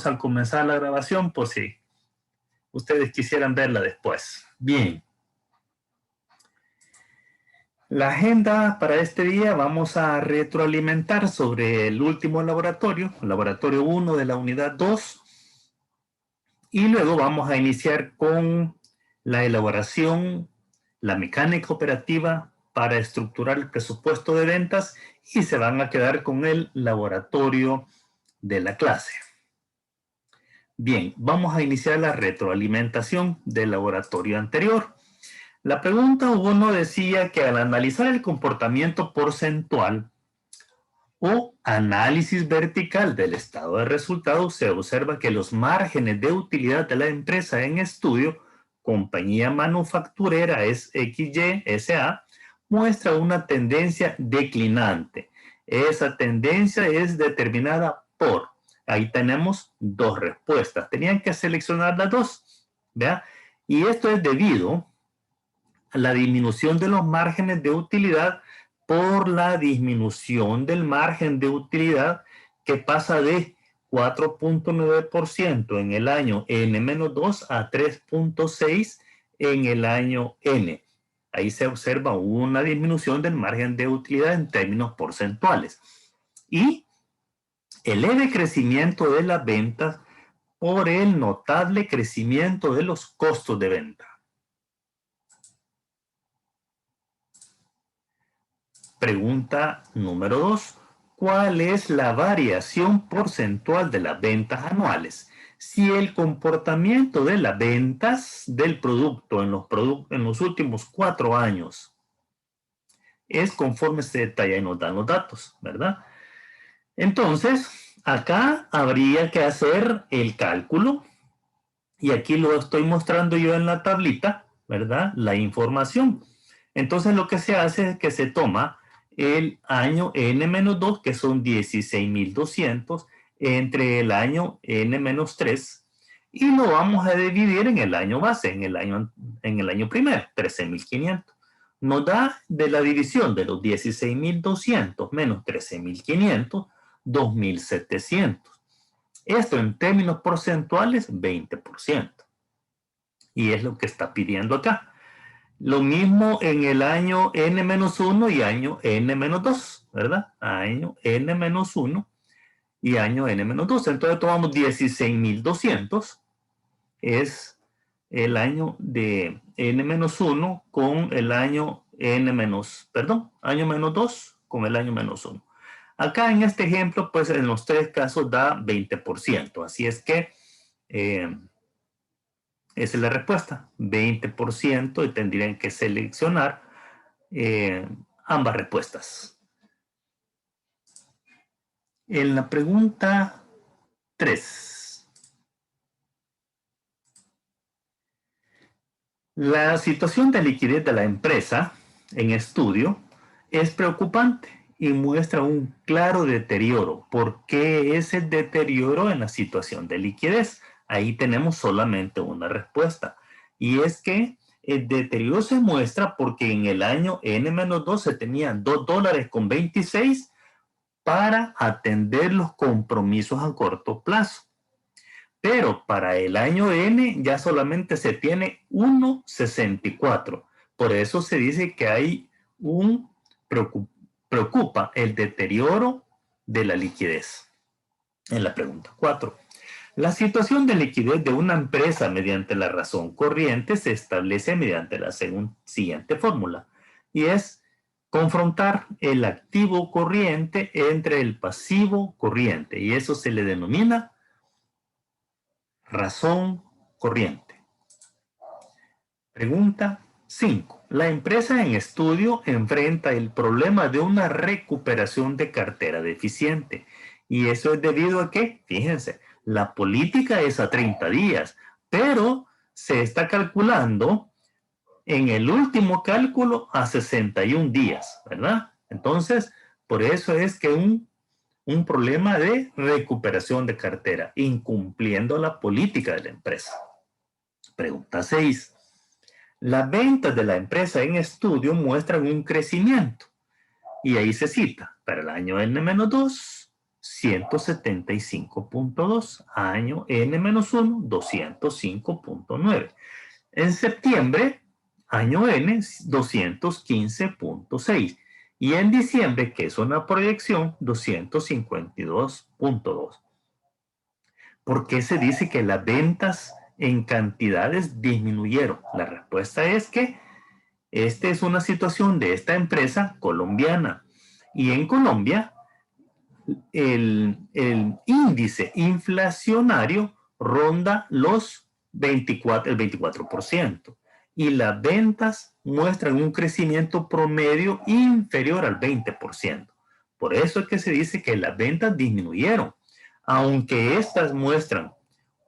al comenzar la grabación por si ustedes quisieran verla después. Bien. La agenda para este día vamos a retroalimentar sobre el último laboratorio, laboratorio 1 de la unidad 2, y luego vamos a iniciar con la elaboración, la mecánica operativa para estructurar el presupuesto de ventas y se van a quedar con el laboratorio de la clase. Bien, vamos a iniciar la retroalimentación del laboratorio anterior. La pregunta 1 decía que al analizar el comportamiento porcentual o análisis vertical del estado de resultados, se observa que los márgenes de utilidad de la empresa en estudio, compañía manufacturera XY SA, muestra una tendencia declinante. Esa tendencia es determinada por, ahí tenemos dos respuestas, tenían que seleccionar las dos, ¿vea? Y esto es debido a la disminución de los márgenes de utilidad por la disminución del margen de utilidad que pasa de 4.9% en el año N-2 a 3.6% en el año N. Ahí se observa una disminución del margen de utilidad en términos porcentuales. Y el leve crecimiento de las ventas por el notable crecimiento de los costos de venta. Pregunta número 2. ¿Cuál es la variación porcentual de las ventas anuales? Si el comportamiento de las ventas del producto en los últimos 4 años es conforme se detalla y nos dan los datos, ¿verdad? Entonces, acá habría que hacer el cálculo y aquí lo estoy mostrando yo en la tablita, ¿verdad? La información. Entonces, lo que se hace es que se toma el año N-2, que son 16.200, entre el año N-3, y lo vamos a dividir en el año base, en el año primero, 13.500. Nos da de la división de los 16.200 menos 13.500, 2.700. Esto en términos porcentuales, 20%. Y es lo que está pidiendo acá. Lo mismo en el año N-1 y año N-2, ¿verdad? Año N-1 y año N-2. Entonces tomamos 16.200, es el año de N-1 con el año año menos 2 con el año menos 1. Acá en este ejemplo, pues en los tres casos da 20%. Así es que esa es la respuesta, 20%, y tendrían que seleccionar ambas respuestas. En la pregunta 3. La situación de liquidez de la empresa en estudio es preocupante y muestra un claro deterioro. ¿Por qué es el deterioro en la situación de liquidez? Ahí tenemos solamente una respuesta. Y es que el deterioro se muestra porque en el año N-2 se tenían $2.26 para atender los compromisos a corto plazo. Pero para el año N ya solamente se tiene 1.64. Por eso se dice que hay preocupa el deterioro de la liquidez. En la pregunta 4. La situación de liquidez de una empresa mediante la razón corriente se establece mediante la siguiente fórmula. Y es confrontar el activo corriente entre el pasivo corriente. Y eso se le denomina razón corriente. Pregunta 5. La empresa en estudio enfrenta el problema de una recuperación de cartera deficiente. Y eso es debido a que, fíjense, la política es a 30 días, pero se está calculando en el último cálculo a 61 días, ¿verdad? Entonces, por eso es que un problema de recuperación de cartera, incumpliendo la política de la empresa. Pregunta 6. Las ventas de la empresa en estudio muestran un crecimiento. Y ahí se cita, para el año N-2, 175.2. Año N-1, 205.9. En septiembre, año N, 215.6. Y en diciembre, que es una proyección, 252.2. ¿Por qué se dice que las ventas en cantidades disminuyeron? La respuesta es que esta es una situación de esta empresa colombiana. Y en Colombia, el índice inflacionario ronda los el 24%. Y las ventas muestran un crecimiento promedio inferior al 20%. Por eso es que se dice que las ventas disminuyeron, aunque estas muestran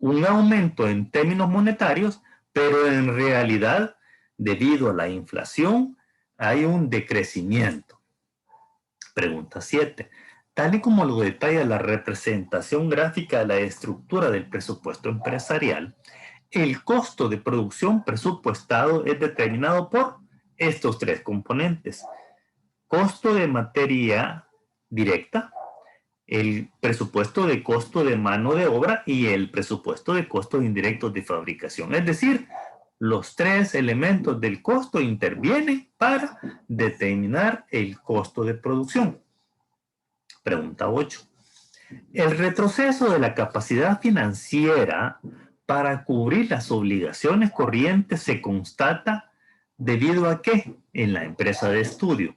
un aumento en términos monetarios, pero en realidad, debido a la inflación, hay un decrecimiento. Pregunta 7. Tal y como lo detalla la representación gráfica de la estructura del presupuesto empresarial, el costo de producción presupuestado es determinado por estos tres componentes: costo de materia directa, el presupuesto de costo de mano de obra y el presupuesto de costos indirectos de fabricación. Es decir, los tres elementos del costo intervienen para determinar el costo de producción. Pregunta 8. El retroceso de la capacidad financiera para cubrir las obligaciones corrientes se constata debido a que en la empresa de estudio,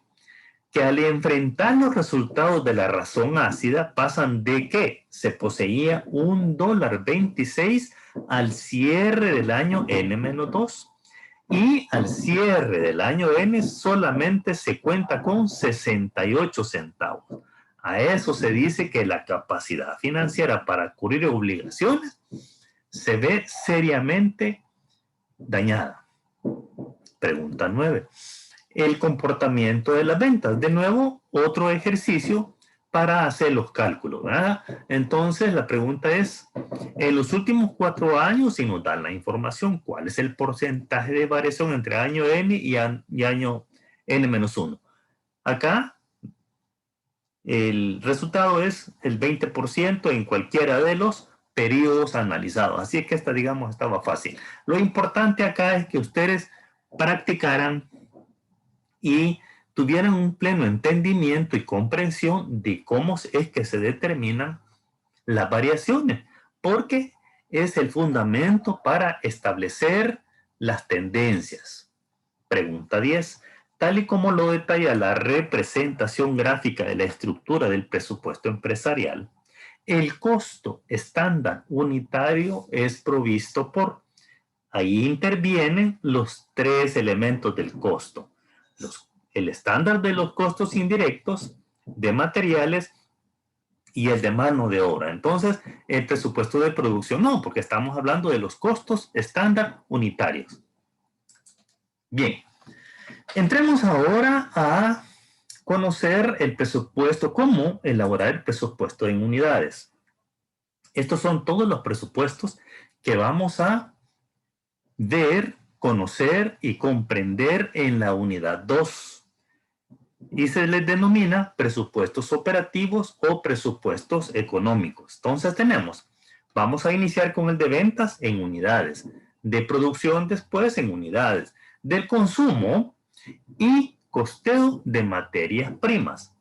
que al enfrentar los resultados de la razón ácida pasan de que se poseía $1.26 al cierre del año N-2 y al cierre del año N solamente se cuenta con 68 centavos. A eso se dice que la capacidad financiera para cubrir obligaciones se ve seriamente dañada. Pregunta 9. El comportamiento de las ventas. De nuevo, otro ejercicio para hacer los cálculos, ¿verdad? Entonces, la pregunta es, en los últimos 4 años, si nos dan la información, ¿cuál es el porcentaje de variación entre año N y año N-1? Acá, el resultado es el 20% en cualquiera de los periodos analizados. Así es que esta, digamos, estaba fácil. Lo importante acá es que ustedes practicaran y tuvieran un pleno entendimiento y comprensión de cómo es que se determinan las variaciones, porque es el fundamento para establecer las tendencias. Pregunta 10. Tal y como lo detalla la representación gráfica de la estructura del presupuesto empresarial, el costo estándar unitario es provisto por. Ahí intervienen los tres elementos del costo: el estándar de los costos indirectos, de materiales y el de mano de obra. Entonces, el presupuesto de producción no, porque estamos hablando de los costos estándar unitarios. Bien, entremos ahora a conocer el presupuesto, cómo elaborar el presupuesto en unidades. Estos son todos los presupuestos que vamos a ver, conocer y comprender en la unidad 2. Y se les denomina presupuestos operativos o presupuestos económicos. Entonces vamos a iniciar con el de ventas en unidades, de producción después en unidades, del consumo y costeo de materias primas.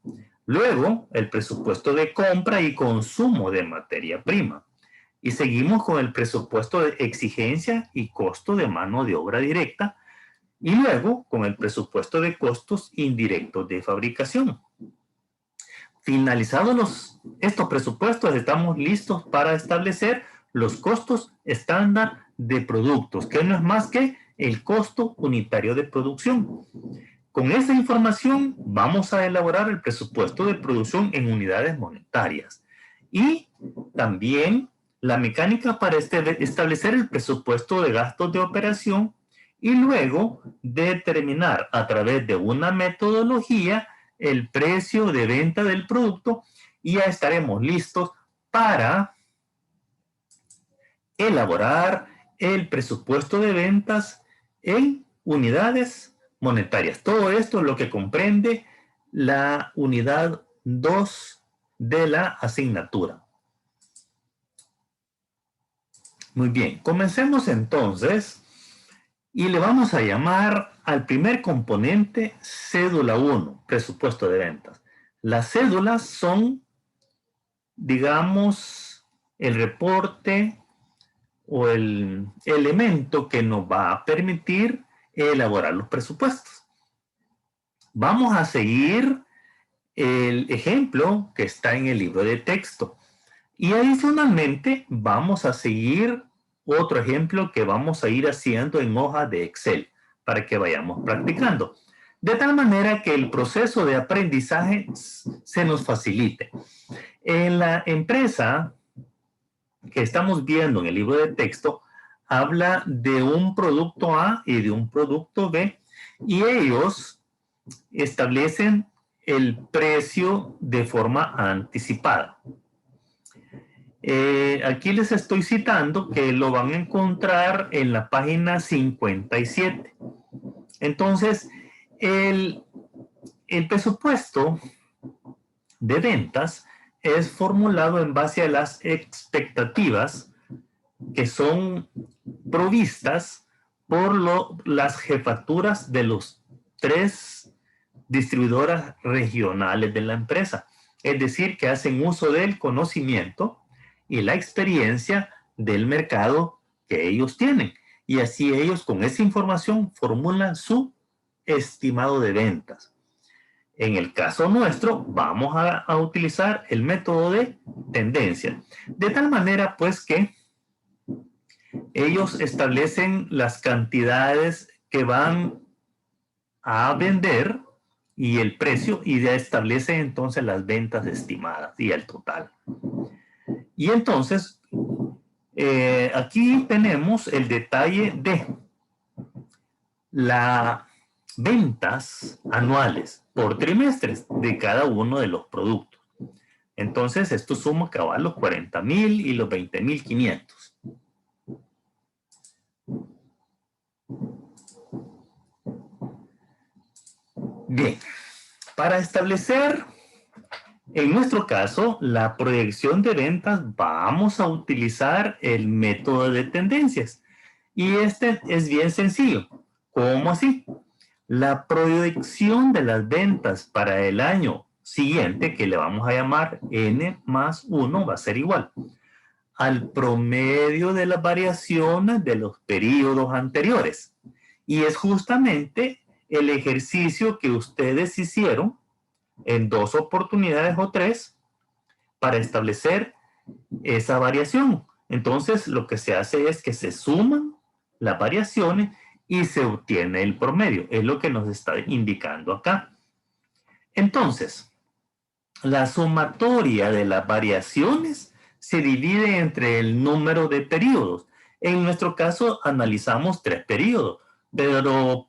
Luego, el presupuesto de compra y consumo de materia prima. Y seguimos con el presupuesto de exigencia y costo de mano de obra directa. Y luego con el presupuesto de costos indirectos de fabricación. Finalizados estos presupuestos, estamos listos para establecer los costos estándar de productos, que no es más que el costo unitario de producción. Con esta información vamos a elaborar el presupuesto de producción en unidades monetarias y también la mecánica para establecer el presupuesto de gastos de operación y luego determinar a través de una metodología el precio de venta del producto, y ya estaremos listos para elaborar el presupuesto de ventas en unidades monetarias. Todo esto es lo que comprende la unidad 2 de la asignatura. Muy bien, comencemos entonces y le vamos a llamar al primer componente cédula 1, presupuesto de ventas. Las cédulas son, digamos, el reporte o el elemento que nos va a permitir elaborar los presupuestos. Vamos a seguir el ejemplo que está en el libro de texto. Y adicionalmente vamos a seguir otro ejemplo que vamos a ir haciendo en hoja de Excel para que vayamos practicando. De tal manera que el proceso de aprendizaje se nos facilite. En la empresa que estamos viendo en el libro de texto, habla de un producto A y de un producto B, y ellos establecen el precio de forma anticipada. Aquí les estoy citando que lo van a encontrar en la página 57. Entonces, el presupuesto de ventas es formulado en base a las expectativas que son provistas por las jefaturas de los 3 distribuidoras regionales de la empresa. Es decir, que hacen uso del conocimiento y la experiencia del mercado que ellos tienen. Y así ellos con esa información formulan su estimado de ventas. En el caso nuestro, vamos a utilizar el método de tendencia. De tal manera, pues, que ellos establecen las cantidades que van a vender y el precio, y ya establecen entonces las ventas estimadas y el total. Y entonces, aquí tenemos el detalle de las ventas anuales por trimestres de cada uno de los productos. Entonces, esto suma cabal los 40,000 y los 20,500. Bien, para establecer, en nuestro caso, la proyección de ventas, vamos a utilizar el método de tendencias. Y este es bien sencillo. ¿Cómo así? La proyección de las ventas para el año siguiente, que le vamos a llamar N más 1, va a ser igual al promedio de las variaciones de los periodos anteriores. Y es justamente el ejercicio que ustedes hicieron en 2 oportunidades o 3 para establecer esa variación. Entonces, lo que se hace es que se suman las variaciones y se obtiene el promedio. Es lo que nos está indicando acá. Entonces, la sumatoria de las variaciones se divide entre el número de periodos. En nuestro caso, analizamos 3 periodos, pero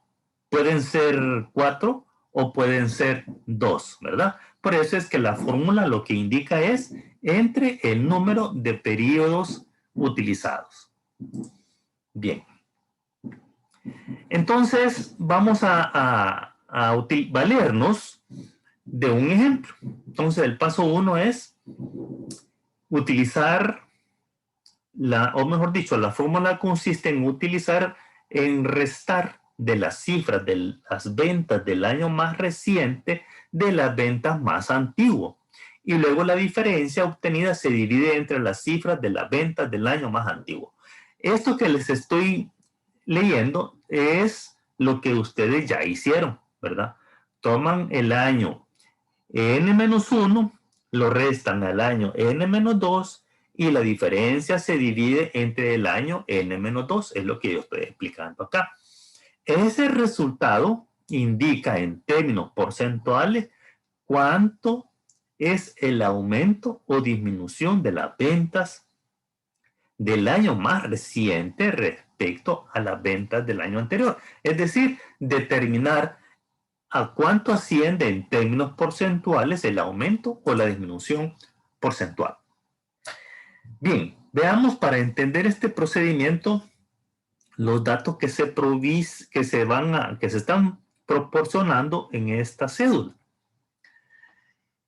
pueden ser 4 o pueden ser 2, ¿verdad? Por eso es que la fórmula lo que indica es entre el número de periodos utilizados. Bien. Entonces, vamos a valernos de un ejemplo. Entonces, el paso 1 es utilizar o mejor dicho, la fórmula consiste en restar de las cifras de las ventas del año más reciente de las ventas más antiguas. Y luego la diferencia obtenida se divide entre las cifras de las ventas del año más antiguo. Esto que les estoy leyendo es lo que ustedes ya hicieron, ¿verdad? Toman el año N-1, lo restan al año N-2 y la diferencia se divide entre el año N-2, es lo que yo estoy explicando acá. Ese resultado indica en términos porcentuales cuánto es el aumento o disminución de las ventas del año más reciente respecto a las ventas del año anterior. Es decir, determinar a cuánto asciende en términos porcentuales el aumento o la disminución porcentual. Bien, veamos para entender este procedimiento los datos que se están proporcionando en esta cédula.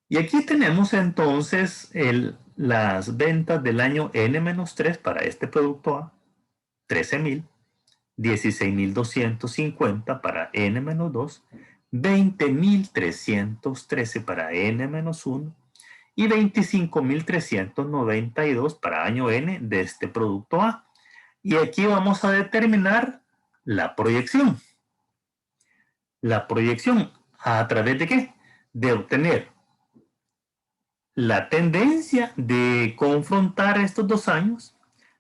Y aquí tenemos entonces las ventas del año N-3 para este producto A, 13,000, 16,250 para N-2, 20,313 para N-1 y 25,392 para año N de este producto A. Y aquí vamos a determinar la proyección. La proyección, ¿a través de qué? De obtener la tendencia de confrontar estos 2 años,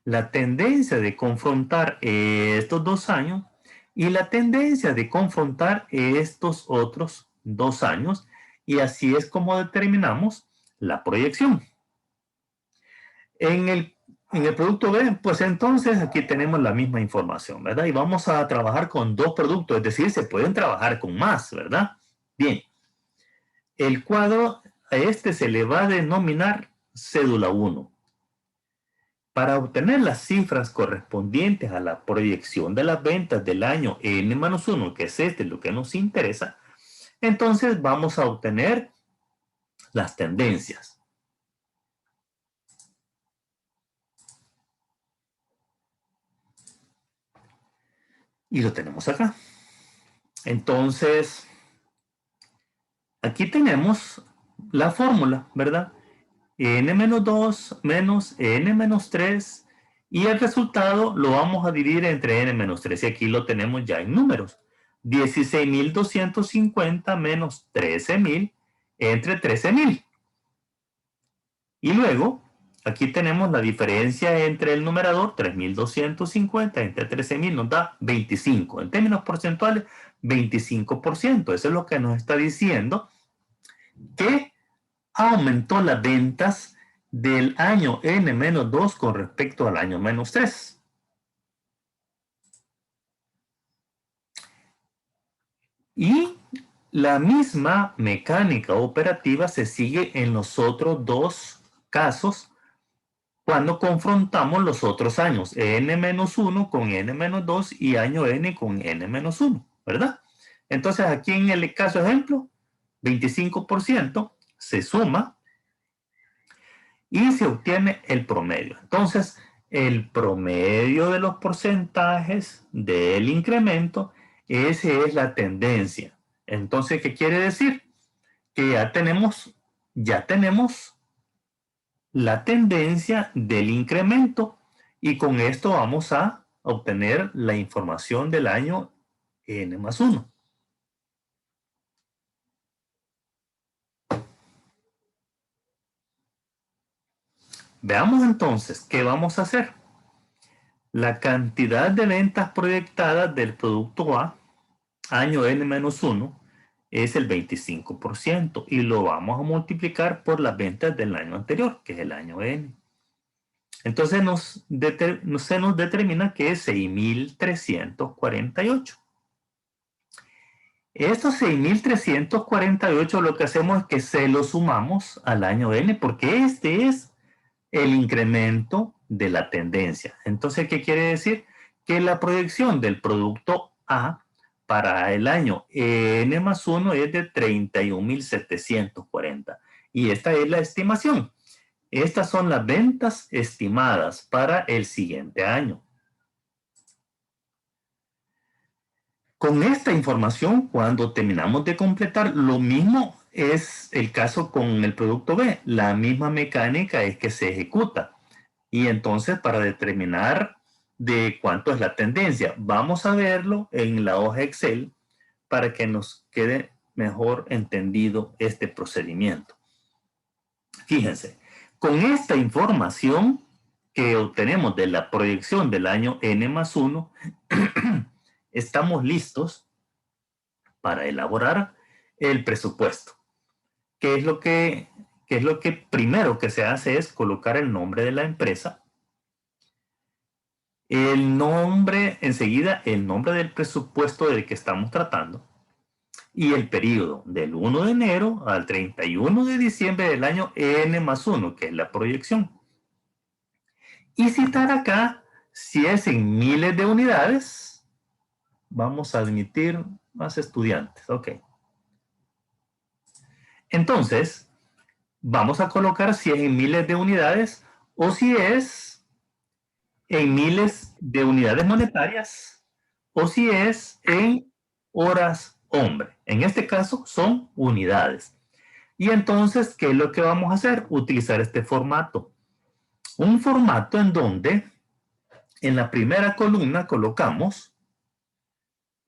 la tendencia de confrontar estos 2 años y la tendencia de confrontar estos otros 2 años, y así es como determinamos la proyección. En el producto B, pues entonces aquí tenemos la misma información, ¿verdad? Y vamos a trabajar con 2 productos, es decir, se pueden trabajar con más, ¿verdad? Bien, el cuadro a este se le va a denominar cédula 1. Para obtener las cifras correspondientes a la proyección de las ventas del año N-1, que es lo que nos interesa, entonces vamos a obtener las tendencias. Y lo tenemos acá. Entonces, aquí tenemos la fórmula, ¿verdad? N-2 menos N-3, y el resultado lo vamos a dividir entre N-3, y aquí lo tenemos ya en números. 16,250 menos 13,000 entre 13,000. Y luego, aquí tenemos la diferencia entre el numerador, 3,250 entre 13,000 nos da 25. En términos porcentuales, 25%. Eso es lo que nos está diciendo que aumentó las ventas del año N-2 con respecto al año -3. Y la misma mecánica operativa se sigue en los otros 2 casos cuando confrontamos los otros años, N-1 con N-2 y año N con N-1, ¿verdad? Entonces aquí en el caso ejemplo, 25% se suma y se obtiene el promedio. Entonces, el promedio de los porcentajes del incremento, esa es la tendencia. Entonces, ¿qué quiere decir? Que ya tenemos la tendencia del incremento, y con esto vamos a obtener la información del año N+1. Veamos entonces qué vamos a hacer. La cantidad de ventas proyectadas del producto A, año N-1, es el 25%, y lo vamos a multiplicar por las ventas del año anterior, que es el año N. Entonces se nos determina que es 6,348. Estos 6,348 lo que hacemos es que se lo sumamos al año N, porque este es el incremento de la tendencia. Entonces, ¿qué quiere decir? Que la proyección del producto A para el año N+1 es de 31,740. Y esta es la estimación. Estas son las ventas estimadas para el siguiente año. Con esta información, cuando terminamos de completar, lo mismo es el caso con el producto B. La misma mecánica es que se ejecuta. Y entonces, para determinar de cuánto es la tendencia, vamos a verlo en la hoja Excel para que nos quede mejor entendido este procedimiento. Fíjense, con esta información que obtenemos de la proyección del año N+1, estamos listos para elaborar el presupuesto. ¿Qué es lo que primero que se hace? Es colocar el nombre de la empresa, el nombre, enseguida el nombre del presupuesto del que estamos tratando, y el periodo del 1 de enero al 31 de diciembre del año N+1, que es la proyección. Y citar acá si es en miles de unidades. Vamos a admitir más estudiantes. Ok. Entonces, vamos a colocar si es en miles de unidades o si es en miles de unidades monetarias o si es en horas hombre. En este caso son unidades. Y entonces, ¿qué es lo que vamos a hacer? Utilizar este formato. Un formato en donde en la primera columna colocamos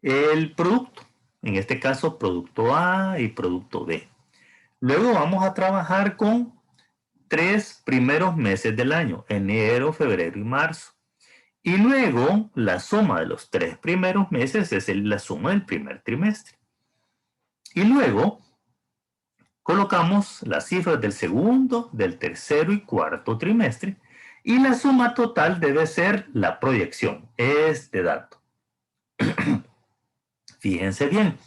el producto. En este caso, producto A y producto B. Luego vamos a trabajar con 3 primeros meses del año, enero, febrero y marzo. Y luego la suma de los 3 primeros meses es la suma del primer trimestre. Y luego colocamos las cifras del segundo, del tercero y cuarto trimestre. Y la suma total debe ser la proyección, este dato. Fíjense bien,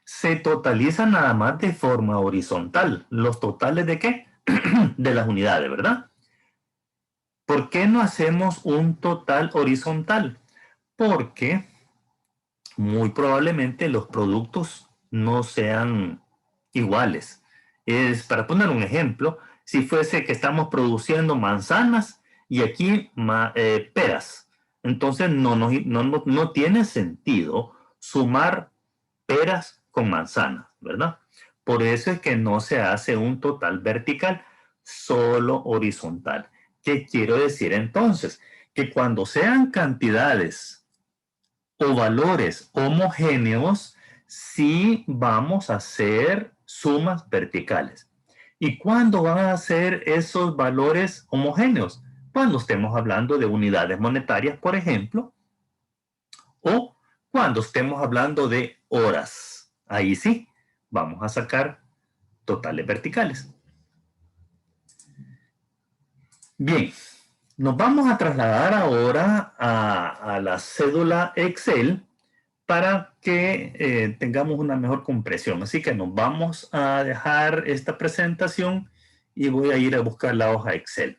se totaliza nada más de forma horizontal. ¿Los totales de qué? De las unidades, ¿verdad? ¿Por qué no hacemos un total horizontal? Porque muy probablemente los productos no sean iguales. Es, para poner un ejemplo, si fuese que estamos produciendo manzanas y aquí peras, entonces no tiene sentido sumar peras con manzanas, ¿verdad? Por eso es que no se hace un total vertical, solo horizontal. ¿Qué quiero decir entonces? Que cuando sean cantidades o valores homogéneos, sí vamos a hacer sumas verticales. ¿Y cuándo van a ser esos valores homogéneos? Cuando estemos hablando de unidades monetarias, por ejemplo, o cuando estemos hablando de horas. Ahí sí, vamos a sacar totales verticales. Bien, nos vamos a trasladar ahora a la cédula Excel para que tengamos una mejor compresión. Así que nos vamos a dejar esta presentación y voy a ir a buscar la hoja Excel.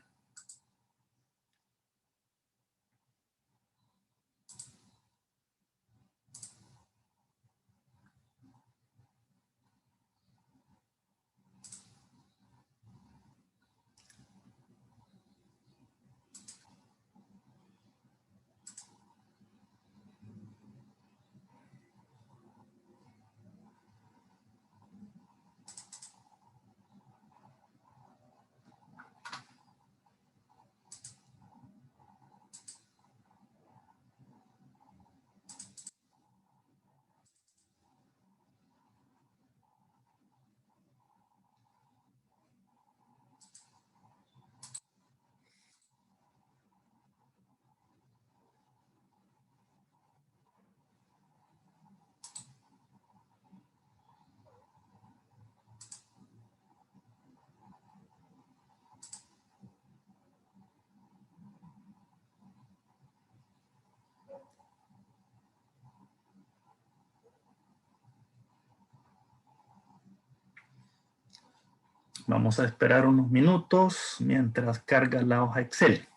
Vamos a esperar unos minutos mientras carga la hoja Excel.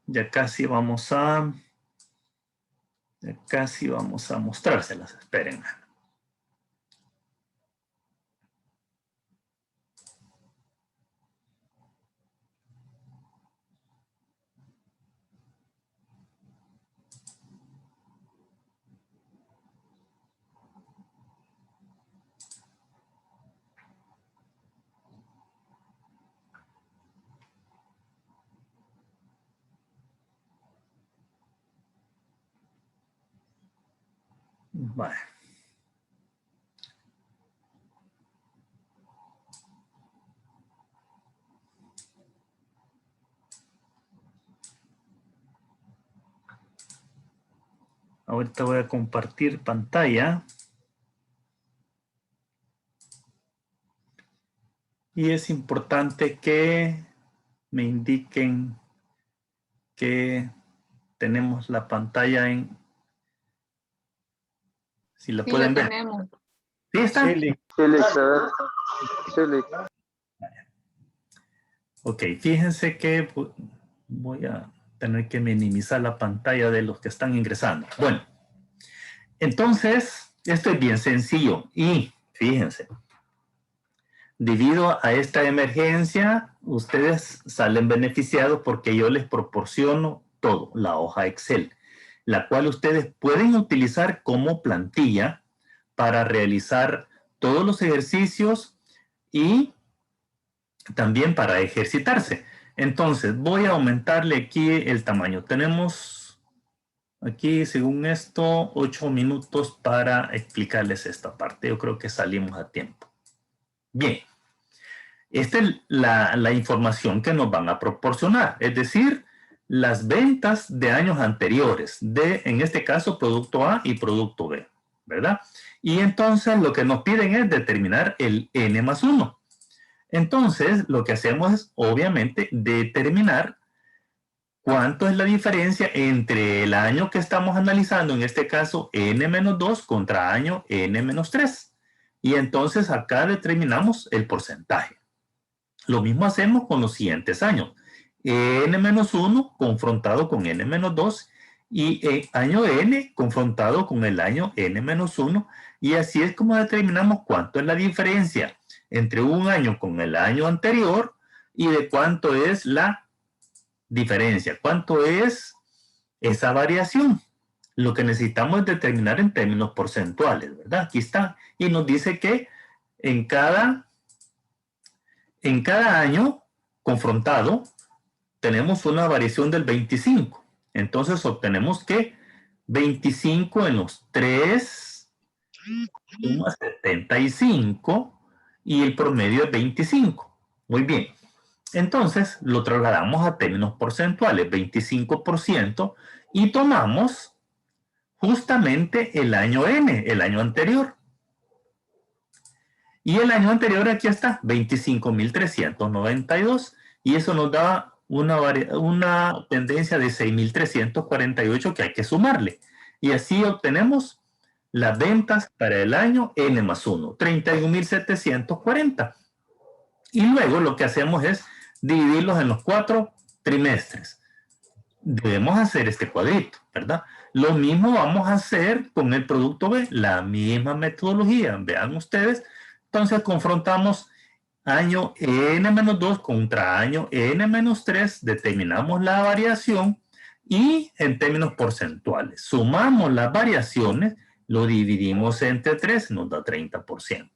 Ya casi vamos a mostrárselas. Esperen. Vale. Ahorita voy a compartir pantalla. Y es importante que me indiquen que tenemos la pantalla en... Si la Sí, pueden lo ver. tenemos. ¿Sí está? Sí, Lick. Ok, fíjense que voy a tener que minimizar la pantalla de los que están ingresando. Bueno, entonces, esto es bien sencillo. Y fíjense, debido a esta emergencia, ustedes salen beneficiados porque yo les proporciono todo, la hoja Excel, la cual ustedes pueden utilizar como plantilla para realizar todos los ejercicios y también para ejercitarse. Entonces, voy a aumentarle aquí el tamaño. Tenemos aquí, según esto, 8 minutos para explicarles esta parte. Yo creo que salimos a tiempo. Bien. Esta es la información que nos van a proporcionar, es decir, las ventas de años anteriores, en este caso, producto A y producto B, ¿verdad? Y entonces lo que nos piden es determinar el N más 1. Entonces, lo que hacemos es, obviamente, determinar cuánto es la diferencia entre el año que estamos analizando, en este caso, N-2 contra año N-3. Y entonces acá determinamos el porcentaje. Lo mismo hacemos con los siguientes años. N-1 confrontado con N-2 y año N confrontado con el año N-1. Y así es como determinamos cuánto es la diferencia entre un año con el año anterior y de cuánto es la diferencia, cuánto es esa variación. Lo que necesitamos es determinar en términos porcentuales, ¿verdad? Aquí está. Y nos dice que en cada año confrontado tenemos una variación del 25. Entonces obtenemos que 25 en los 3 suma 75 y el promedio es 25. Muy bien. Entonces lo trasladamos a términos porcentuales, 25%, y tomamos justamente el año N, el año anterior. Y el año anterior aquí está, 25.392, y eso nos da una tendencia de 6.348 que hay que sumarle. Y así obtenemos las ventas para el año N más 1, 31.740. Y luego lo que hacemos es dividirlos en los 4 trimestres. Debemos hacer este cuadrito, ¿verdad? Lo mismo vamos a hacer con el producto B, la misma metodología. Vean ustedes. Entonces confrontamos año N-2 contra año N-3, determinamos la variación y en términos porcentuales sumamos las variaciones, lo dividimos entre 3, nos da 30%.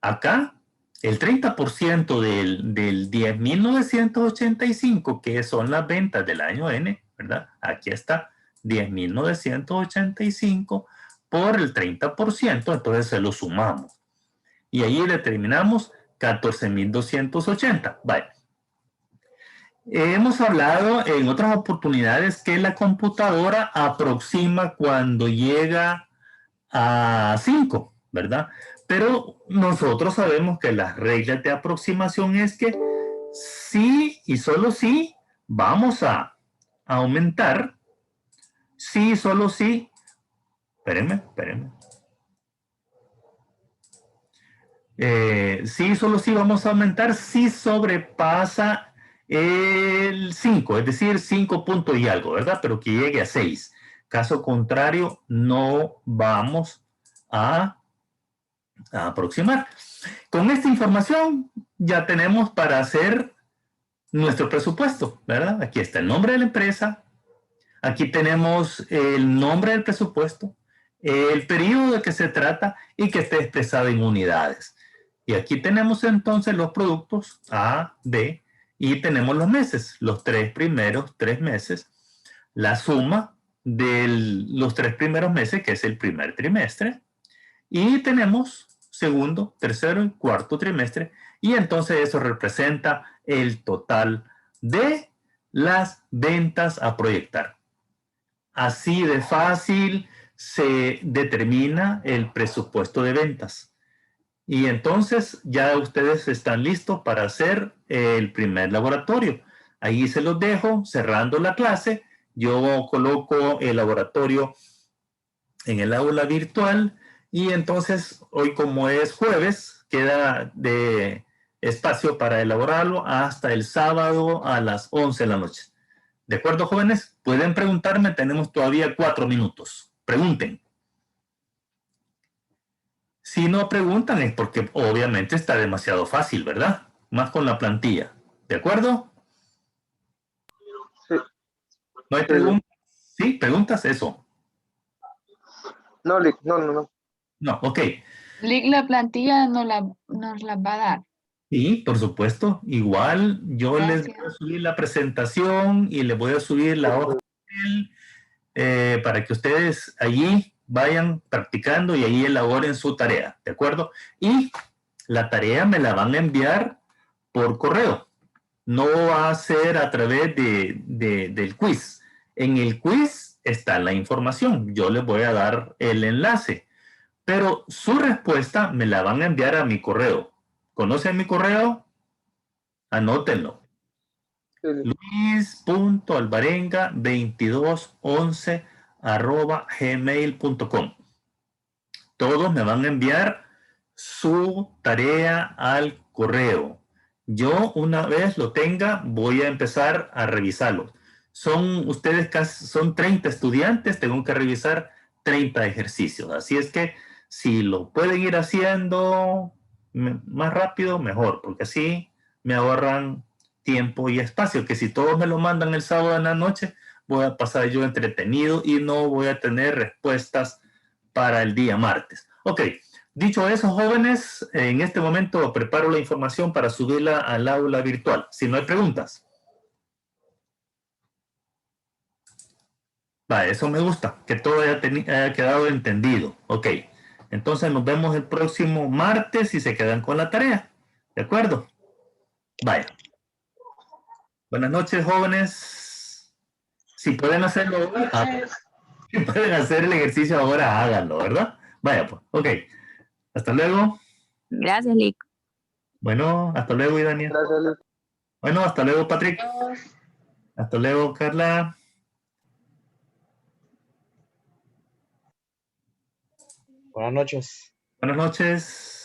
Acá, el 30% del 10.985, que son las ventas del año N, ¿verdad? Aquí está, 10.985 por el 30%, entonces se lo sumamos. Y ahí determinamos 14.280. Vale. Hemos hablado en otras oportunidades que la computadora aproxima cuando llega a 5, ¿verdad? Pero nosotros sabemos que las reglas de aproximación es que sí y solo sí vamos a aumentar, sí y solo sí, espérenme. Sí, solo sí vamos a aumentar si sobrepasa el 5, es decir, 5 puntos y algo, ¿verdad? Pero que llegue a 6. Caso contrario, no vamos a aproximar. Con esta información ya tenemos para hacer nuestro presupuesto, ¿verdad? Aquí está el nombre de la empresa, aquí tenemos el nombre del presupuesto, el periodo de que se trata y que esté expresado en unidades. Y aquí tenemos entonces los productos A, B y tenemos los meses, los 3 primeros 3 meses, la suma de los 3 primeros meses, que es el primer trimestre, y tenemos segundo, tercero y cuarto trimestre, y entonces eso representa el total de las ventas a proyectar. Así de fácil se determina el presupuesto de ventas. Y entonces ya ustedes están listos para hacer el primer laboratorio. Ahí se los dejo cerrando la clase. Yo coloco el laboratorio en el aula virtual y entonces hoy como es jueves queda de espacio para elaborarlo hasta el sábado a las 11 de la noche. ¿De acuerdo, jóvenes? Pueden preguntarme, tenemos todavía 4 minutos. Pregunten. Si no preguntan es porque obviamente está demasiado fácil, ¿verdad? Más con la plantilla. ¿De acuerdo? Sí, ¿No hay sí, Lick. preguntas? ¿Sí? ¿Preguntas? Eso. No, Lick, no. No, ok. Lick, la plantilla nos la va a dar. Sí, por supuesto. Igual yo les voy a Gracias. subir la presentación y les voy a subir la hoja de papel, para que ustedes allí vayan practicando y ahí elaboren su tarea, ¿de acuerdo? Y la tarea me la van a enviar por correo. No va a ser a través del quiz. En el quiz está la información. Yo les voy a dar el enlace. Pero su respuesta me la van a enviar a mi correo. ¿Conocen mi correo? Anótenlo. Sí, Lick. luis.alvarenga2211@gmail.com. Todos me van a enviar su tarea al correo. Yo una vez lo tenga voy a empezar a revisarlo. Son 30 estudiantes, tengo que revisar 30 ejercicios. Así es que si lo pueden ir haciendo más rápido, mejor, porque así me ahorran tiempo y espacio, que si todos me lo mandan el sábado en la noche, voy a pasar yo entretenido y no voy a tener respuestas para el día martes. Ok, dicho eso, jóvenes, en este momento preparo la información para subirla al aula virtual. Si no hay preguntas. Va, eso me gusta, que todo haya quedado entendido. Ok, entonces nos vemos el próximo martes y se quedan con la tarea. ¿De acuerdo? Vaya. Buenas noches, jóvenes. Si pueden hacerlo ahora, si pueden hacer el ejercicio ahora, háganlo, ¿verdad? Vaya, pues. Ok. Hasta luego. Gracias, Lick. Bueno, hasta luego, Idania. Gracias, Lick. Bueno, hasta luego, Patrick. Hasta luego, Carla. Buenas noches. Buenas noches.